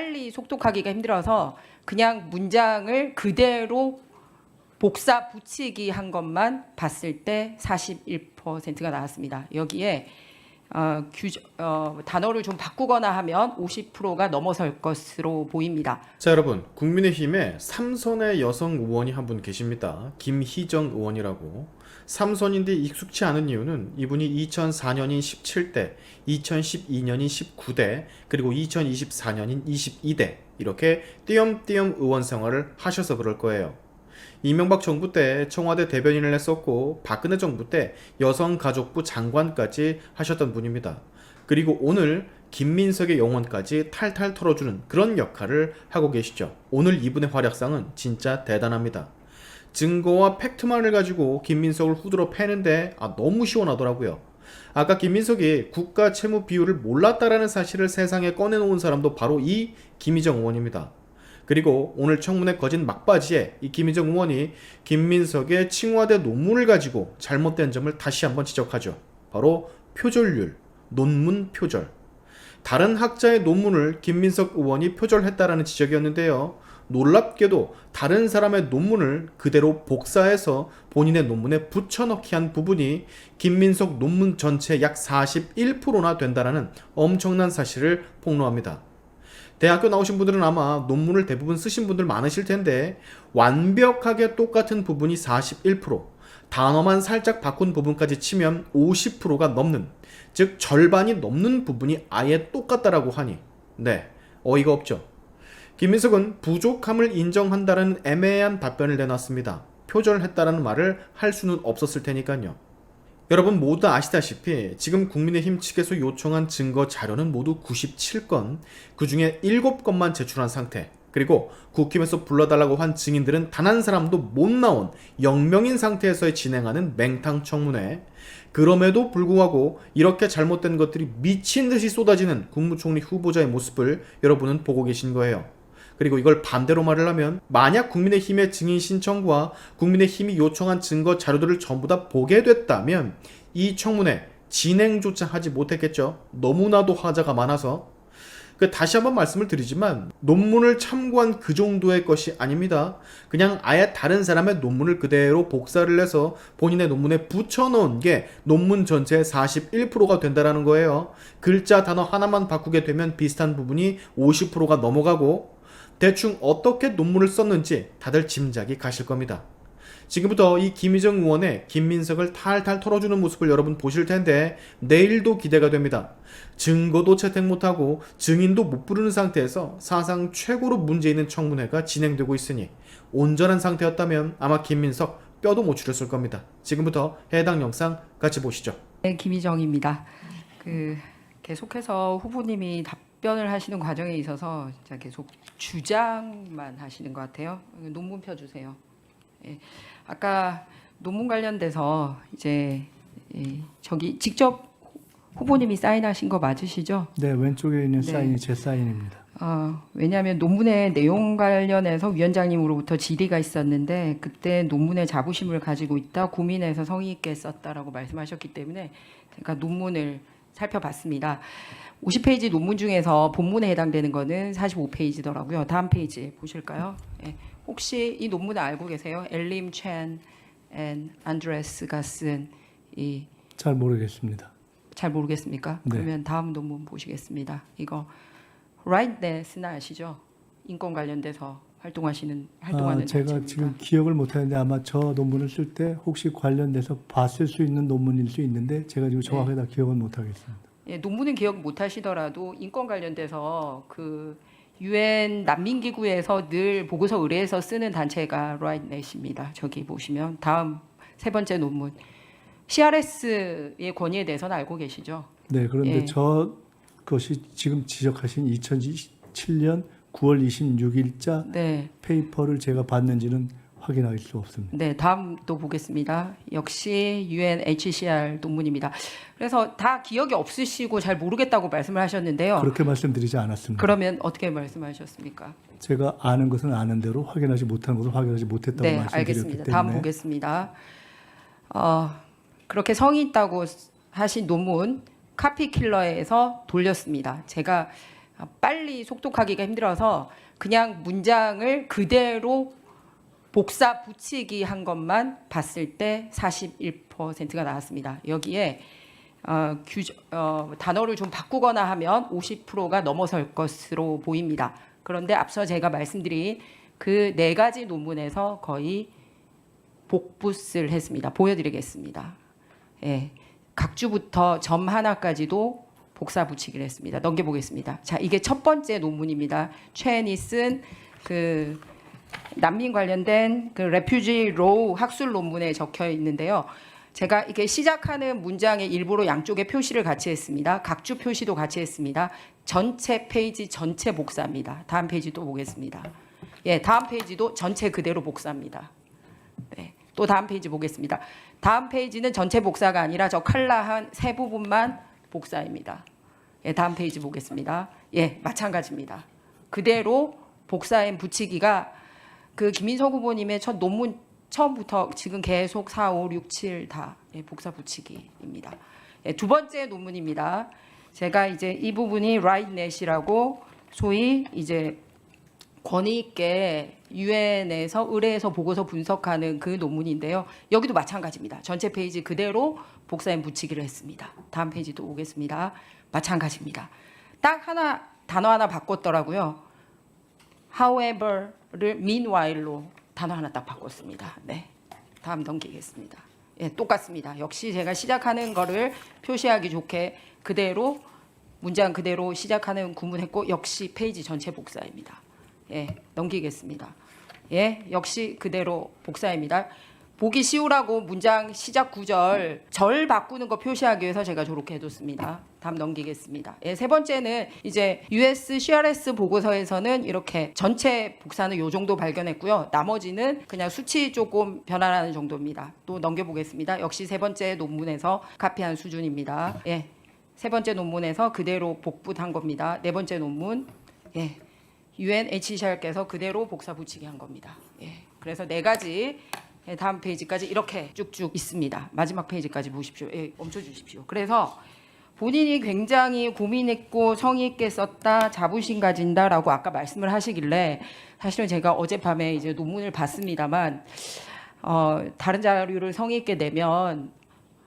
빨리 속독하기가 힘들어서 그냥 문장을 그대로 복사 붙이기 한 것만 봤을 때 41%가 나왔습니다. 여기에 단어를 좀 바꾸거나 하면 50%가 넘어설 것으로 보입니다. 자, 여러분, 국민의힘에 삼선의 여성 의원이 한 분 계십니다. 김희정 의원이라고. 삼선인데 익숙치 않은 이유는 이분이 2004년인 17대, 2012년인 19대, 그리고 2024년인 22대 이렇게 띄엄띄엄 의원 생활을 하셔서 그럴 거예요. 이명박 정부 때 청와대 대변인을 했었고 박근혜 정부 때 여성가족부 장관까지 하셨던 분입니다. 그리고 오늘 김민석의 영혼까지 탈탈 털어주는 그런 역할을 하고 계시죠. 오늘 이분의 활약상은 진짜 대단합니다. 증거와 팩트만을 가지고 김민석을 후드로 패는데 너무 시원하더라고요. 아까 김민석이 국가 채무 비율을 몰랐다라는 사실을 세상에 꺼내놓은 사람도 바로 이 김희정 의원입니다. 그리고 오늘 청문회 거진 막바지에 이 김희정 의원이 김민석의 칭화대 논문을 가지고 잘못된 점을 다시 한번 지적하죠. 바로 표절률, 논문 표절. 다른 학자의 논문을 김민석 의원이 표절했다라는 지적이었는데요. 놀랍게도 다른 사람의 논문을 그대로 복사해서 본인의 논문에 붙여넣기 한 부분이 김민석 논문 전체의 약 41%나 된다는 엄청난 사실을 폭로합니다. 대학교 나오신 분들은 아마 논문을 대부분 쓰신 분들 많으실 텐데 완벽하게 똑같은 부분이 41%, 단어만 살짝 바꾼 부분까지 치면 50%가 넘는, 즉 절반이 넘는 부분이 아예 똑같다라고 하니 어이가 없죠. 김민석은 부족함을 인정한다는 애매한 답변을 내놨습니다. 표절했다라는 말을 할 수는 없었을 테니까요. 여러분 모두 아시다시피 지금 국민의힘 측에서 요청한 증거 자료는 모두 97건, 그 중에 7건만 제출한 상태, 그리고 국힘에서 불러달라고 한 증인들은 단 한 사람도 못 나온 영명인 상태에서 진행하는 맹탕 청문회. 그럼에도 불구하고 이렇게 잘못된 것들이 미친 듯이 쏟아지는 국무총리 후보자의 모습을 여러분은 보고 계신 거예요. 그리고 이걸 반대로 말을 하면 만약 국민의힘의 증인 신청과 국민의힘이 요청한 증거 자료들을 전부 다 보게 됐다면 이 청문회 진행조차 하지 못했겠죠. 너무나도 화자가 많아서. 다시 한번 말씀을 드리지만 논문을 참고한 그 정도의 것이 아닙니다. 그냥 아예 다른 사람의 논문을 그대로 복사를 해서 본인의 논문에 붙여넣은 게 논문 전체의 41%가 된다는 거예요. 글자 단어 하나만 바꾸게 되면 비슷한 부분이 50%가 넘어가고, 대충 어떻게 논문을 썼는지 다들 짐작이 가실 겁니다. 지금부터 이 김희정 의원의 김민석을 탈탈 털어주는 모습을 여러분 보실 텐데 내일도 기대가 됩니다. 증거도 채택 못하고 증인도 못 부르는 상태에서 사상 최고로 문제 있는 청문회가 진행되고 있으니 온전한 상태였다면 아마 김민석 뼈도 못 추렸을 겁니다. 지금부터 해당 영상 같이 보시죠. 네, 김희정입니다. 계속해서 후보님이 답변을 하시는 과정에 있어서 진짜 계속 주장만 하시는 것 같아요. 논문 펴주세요. 예. 아까 논문 관련돼서 이제 저기 직접 후보님이 사인하신 거 맞으시죠? 네, 왼쪽에 있는 네. 사인이 제 사인입니다. 왜냐하면 논문의 내용 관련해서 위원장님으로부터 질의가 있었는데 그때 논문에 자부심을 가지고 있다, 고민해서 성의 있게 썼다라고 말씀하셨기 때문에 제가 논문을 살펴봤습니다. 50페이지 논문 중에서 본문에 해당되는 거는 45페이지더라고요. 다음 페이지 보실까요? 예. 혹시 이 논문을 알고 계세요? 엘림 첸 앤 안드레스가 쓴 이 잘 모르겠습니다. 잘 모르겠습니까? 네. 그러면 다음 논문 보시겠습니다. 이거 rightness는 아시죠? 인권 관련돼서 활동하는 제가 단체입니다. 지금 기억을 못하는데 아마 저 논문을 쓸 때 혹시 관련돼서 봤을 수 있는 논문일 수 있는데 제가 지금 정확하게 다 기억은 못하겠습니다. 예, 논문은 기억 못하시더라도 인권 관련돼서 그 UN 난민기구에서 늘 보고서 의뢰해서 쓰는 단체가 rightness입니다. 저기 보시면 다음 세 번째 논문 CRS의 권위에 대해서는 알고 계시죠? 네, 그런데 예. 저 것이 지금 지적하신 2017년 9월 26일자 네. 페이퍼를 제가 봤는지는 확인할 수 없습니다. 네, 다음 또 보겠습니다. 역시 UNHCR 논문입니다. 그래서 다 기억이 없으시고 잘 모르겠다고 말씀을 하셨는데요. 그렇게 말씀드리지 않았습니다. 그러면 어떻게 말씀하셨습니까? 제가 아는 것은 아는 대로 확인하지 못한 것은 확인하지 못했다고 네, 말씀드렸기 알겠습니다. 때문에 다음 보겠습니다. 그렇게 성의 있다고 하신 논문 카피킬러에서 돌렸습니다. 제가 빨리 속독하기가 힘들어서 그냥 문장을 그대로 복사 붙이기 한 것만 봤을 때 41%가 나왔습니다. 여기에 단어를 좀 바꾸거나 하면 50%가 넘어설 것으로 보입니다. 그런데 앞서 제가 말씀드린 그 4가지 논문에서 거의 복붙을 했습니다. 보여드리겠습니다. 예, 각 주부터 점 하나까지도 복사 붙이기를 했습니다. 넘겨보겠습니다. 자, 이게 첫 번째 논문입니다. 최앤이 쓴 그 난민 관련된 그 레퓨지 로우 학술 논문에 적혀 있는데요. 제가 이게 시작하는 문장의 일부로 양쪽에 표시를 같이 했습니다. 각주 표시도 같이 했습니다. 전체 페이지 전체 복사입니다. 다음 페이지 또 보겠습니다. 예, 다음 페이지도 전체 그대로 복사입니다. 네, 또 다음 페이지 보겠습니다. 다음 페이지는 전체 복사가 아니라 저 칼라한 세 부분만 복사입니다. 예, 다음 페이지 보겠습니다. 예, 마찬가지입니다. 그대로 복사엔 붙이기가 그 김인석 후보님의 첫 논문 처음부터 지금 계속 4, 5, 6, 7 다 복사 붙이기입니다. 예, 두 번째 논문입니다. 제가 이제 이 부분이 라이트넷이라고 소위 이제 권위 있게 유엔에서 의뢰해서 보고서 분석하는 그 논문인데요. 여기도 마찬가지입니다. 전체 페이지 그대로 복사엔 붙이기를 했습니다. 다음 페이지도 오겠습니다. 마찬가지입니다. 딱 하나 단어 하나 바꿨더라고요. however를 meanwhile로 단어 하나 딱 바꿨습니다. 네, 다음 넘기겠습니다. 예, 똑같습니다. 역시 제가 시작하는 거를 표시하기 좋게 그대로 문장 그대로 시작하는 구문했고 역시 페이지 전체 복사입니다. 예, 넘기겠습니다. 예, 역시 그대로 복사입니다. 보기 쉬우라고 문장 시작 구절 절 바꾸는 거 표시하기 위해서 제가 저렇게 해뒀습니다. 다음 넘기겠습니다. 예, 세 번째는 이제 US CRS 보고서에서는 이렇게 전체 복사는 요 정도 발견했고요. 나머지는 그냥 수치 조금 변화라는 정도입니다. 또 넘겨보겠습니다. 역시 세 번째 논문에서 카피한 수준입니다. 예, 세 번째 논문에서 그대로 복붙한 겁니다. 네 번째 논문, 예, UNHCR께서 그대로 복사 붙이기 한 겁니다. 예, 그래서 4가지. 예, 다음 페이지까지 이렇게 쭉쭉 있습니다. 마지막 페이지까지 보십시오. 예, 멈춰주십시오. 그래서 본인이 굉장히 고민했고 성의 있게 썼다, 자부심 가진다라고 아까 말씀을 하시길래 사실은 제가 어젯밤에 이제 논문을 봤습니다만 다른 자료를 성의 있게 내면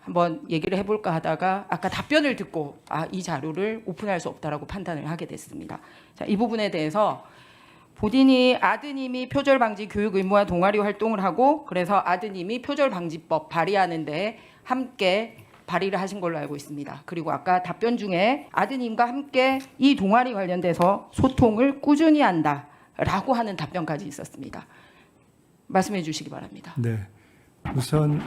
한번 얘기를 해볼까 하다가 아까 답변을 듣고 이 자료를 오픈할 수 없다라고 판단을 하게 됐습니다. 자, 이 부분에 대해서 본인이 아드님이 표절방지 교육 의무화 동아리 활동을 하고 그래서 아드님이 표절방지법 발의하는데 함께 발의를 하신 걸로 알고 있습니다. 그리고 아까 답변 중에 아드님과 함께 이 동아리 관련돼서 소통을 꾸준히 한다라고 하는 답변까지 있었습니다. 말씀해 주시기 바랍니다. 네. 우선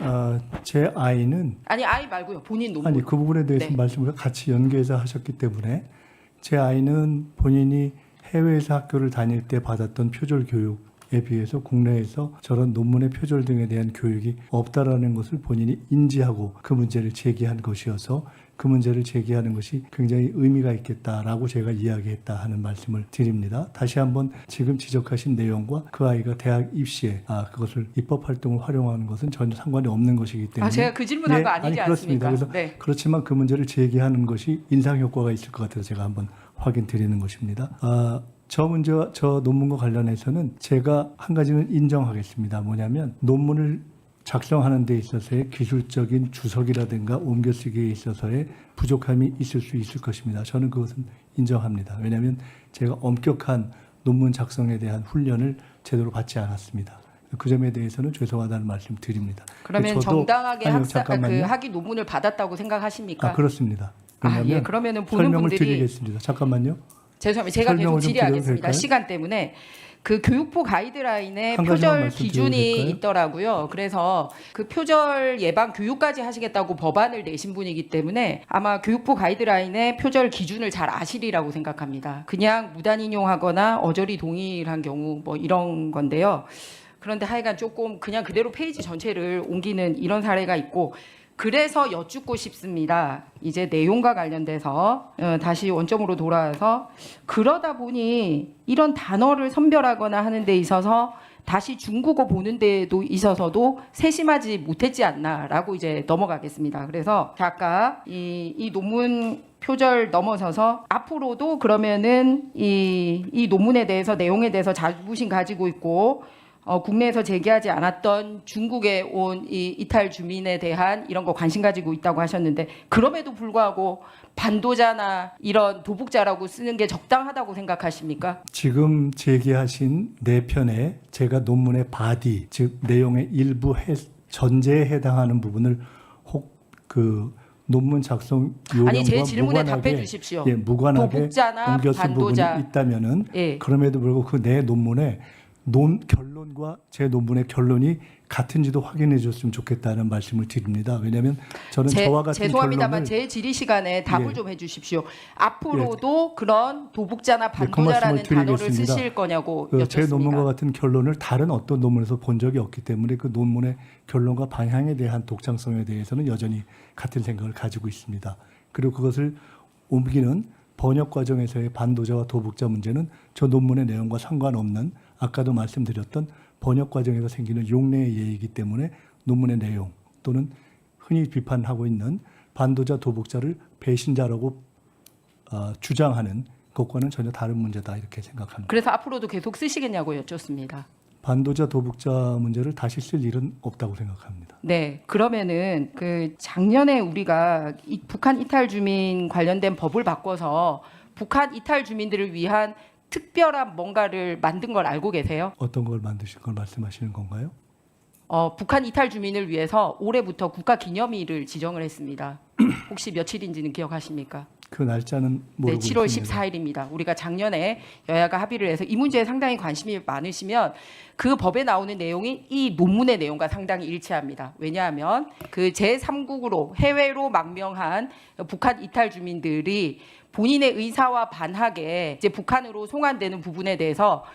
제 아이는 아이 말고요. 본인 논문. 아니 그 부분에 대해서 네. 말씀을 같이 연계해서 하셨기 때문에 제 아이는 본인이 해외에서 학교를 다닐 때 받았던 표절 교육에 비해서 국내에서 저런 논문의 표절 등에 대한 교육이 없다라는 것을 본인이 인지하고 그 문제를 제기한 것이어서 그 문제를 제기하는 것이 굉장히 의미가 있겠다라고 제가 이야기했다 하는 말씀을 드립니다. 다시 한번 지금 지적하신 내용과 그 아이가 대학 입시에 그것을 입법 활동을 활용하는 것은 전혀 상관이 없는 것이기 때문에 제가 그 질문한 거 아니지 그렇습니다. 않습니까? 그래서 네. 그렇지만 그 문제를 제기하는 것이 인상 효과가 있을 것 같아서 제가 한번 확인 드리는 것입니다. 저 문제와 저 논문과 관련해서는 제가 한 가지는 인정하겠습니다. 뭐냐면 논문을 작성하는 데 있어서의 기술적인 주석이라든가 옮겨쓰기에 있어서의 부족함이 있을 수 있을 것입니다. 저는 그것은 인정합니다. 왜냐하면 제가 엄격한 논문 작성에 대한 훈련을 제대로 받지 않았습니다. 그 점에 대해서는 죄송하다는 말씀 드립니다. 그러면 저도, 정당하게 잠깐만요. 학위 논문을 받았다고 생각하십니까? 그렇습니다. 예, 그러면은 보는 설명을 분들이 드리겠습니다. 잠깐만요. 죄송합니다. 제가 계속 설명을 좀 질의하겠습니다. 드려도 될까요? 시간 때문에 그 교육부 가이드라인에 한 가지만 표절 말씀드려도 기준이 될까요? 있더라고요. 그래서 그 표절 예방 교육까지 하시겠다고 법안을 내신 분이기 때문에 아마 교육부 가이드라인에 표절 기준을 잘 아시리라고 생각합니다. 그냥 무단 인용하거나 어저리 동일한 경우 뭐 이런 건데요. 그런데 하여간 조금 그냥 그대로 페이지 전체를 옮기는 이런 사례가 있고 그래서 여쭙고 싶습니다. 이제 내용과 관련돼서 다시 원점으로 돌아와서 그러다 보니 이런 단어를 선별하거나 하는 데 있어서 다시 중국어 보는 데도 있어서도 세심하지 못했지 않나라고 이제 넘어가겠습니다. 그래서 아까 이 논문 표절 넘어서서 앞으로도 그러면은 이 논문에 대해서 내용에 대해서 자부심 가지고 있고 국내에서 제기하지 않았던 중국에 온 이 이탈 주민에 대한 이런 거 관심 가지고 있다고 하셨는데 그럼에도 불구하고 반도자나 이런 도북자라고 쓰는 게 적당하다고 생각하십니까? 지금 제기하신 네 편에 제가 논문의 바디, 즉 내용의 일부 전제에 해당하는 부분을 혹 그 논문 작성 요령과 아니 제 질문에 무관하게, 답해 주십시오. 예, 무관하게 도북자나 옮겨 쓴 반도자. 부분이 있다면은 예. 그럼에도 불구하고 그 내 논문에 결론과 제 논문의 결론이 같은지도 확인해 줬으면 좋겠다는 말씀을 드립니다. 왜냐하면 저는 저와 같은 죄송합니다만 결론을 제 질의 시간에 답을 예. 좀 해주십시오. 앞으로도 그런 도북자나 그 말씀을 반도자라는 단어를 드리겠습니다. 쓰실 거냐고 제 논문과 여쭙습니다. 같은 결론을 다른 어떤 논문에서 본 적이 없기 때문에 그 논문의 결론과 방향에 대한 독창성에 대해서는 여전히 같은 생각을 가지고 있습니다. 그리고 그것을 옮기는 번역 과정에서의 반도자와 도북자 문제는 저 논문의 내용과 상관없는 아까도 말씀드렸던 번역 과정에서 생기는 용례의 예이기 때문에 논문의 내용 또는 흔히 비판하고 있는 반도자 도북자를 배신자라고 주장하는 것과는 전혀 다른 문제다 이렇게 생각합니다. 그래서 앞으로도 계속 쓰시겠냐고 여쭙습니다. 반도자 도북자 문제를 다시 쓸 일은 없다고 생각합니다. 네, 그러면은 그 작년에 우리가 북한 이탈 주민 관련된 법을 바꿔서 북한 이탈 주민들을 위한 특별한 뭔가를 만든 걸 알고 계세요? 어떤 걸 만드신 걸 말씀하시는 건가요? 북한 이탈 주민을 위해서 올해부터 국가 기념일을 지정을 했습니다. 혹시 며칠인지는 기억하십니까? 그 날짜는 모르고 네, 7월 있습니다. 14일입니다. 우리가 작년에 여야가 합의를 해서 이 문제에 상당히 관심이 많으시면 그 법에 나오는 내용이 이 논문의 내용과 상당히 일치합니다. 왜냐하면 그 제3국으로 해외로 망명한 북한 이탈 주민들이 본인의 의사와 반하게 이제 북한으로 송환되는 부분에 대해서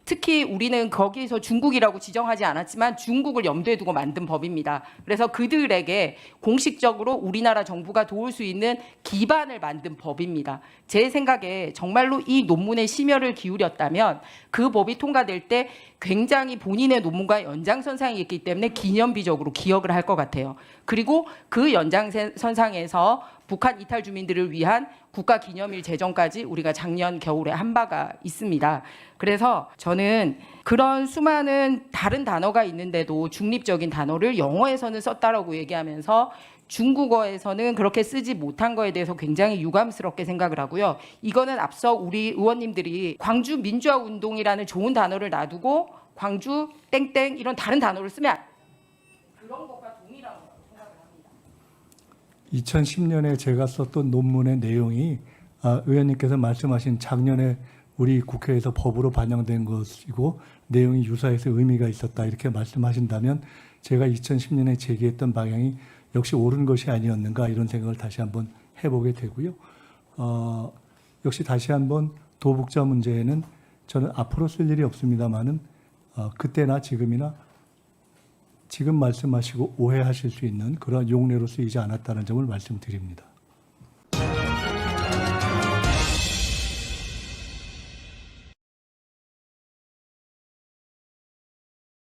특히 우리는 거기서 중국이라고 지정하지 않았지만 중국을 염두에 두고 만든 법입니다. 그래서 그들에게 공식적으로 우리나라 정부가 도울 수 있는 기반을 만든 법입니다. 제 생각에 정말로 이 논문에 심혈을 기울였다면 그 법이 통과될 때 굉장히 본인의 논문과 연장선상이 있기 때문에 기념비적으로 기억을 할 것 같아요. 그리고 그 연장선상에서 북한 이탈 주민들을 위한 국가기념일 제정까지 우리가 작년 겨울에 한 바가 있습니다. 그래서 저는 그런 수많은 다른 단어가 있는데도 중립적인 단어를 영어에서는 썼다라고 얘기하면서 중국어에서는 그렇게 쓰지 못한 거에 대해서 굉장히 유감스럽게 생각을 하고요. 이거는 앞서 우리 의원님들이 광주 민주화 운동이라는 좋은 단어를 놔두고 광주 땡땡 이런 다른 단어를 쓰면 그런 것과 동일한 거라고 생각을 합니다. 2010년에 제가 썼던 논문의 내용이 의원님께서 말씀하신 작년에 우리 국회에서 법으로 반영된 것이고 내용이 유사해서 의미가 있었다 이렇게 말씀하신다면 제가 2010년에 제기했던 방향이 역시 옳은 것이 아니었는가 이런 생각을 다시 한번 해보게 되고요. 역시 다시 한번 도북자 문제에는 저는 앞으로 쓸 일이 없습니다만은 그때나 지금이나 지금 말씀하시고 오해하실 수 있는 그런 용례로 쓰이지 않았다는 점을 말씀드립니다.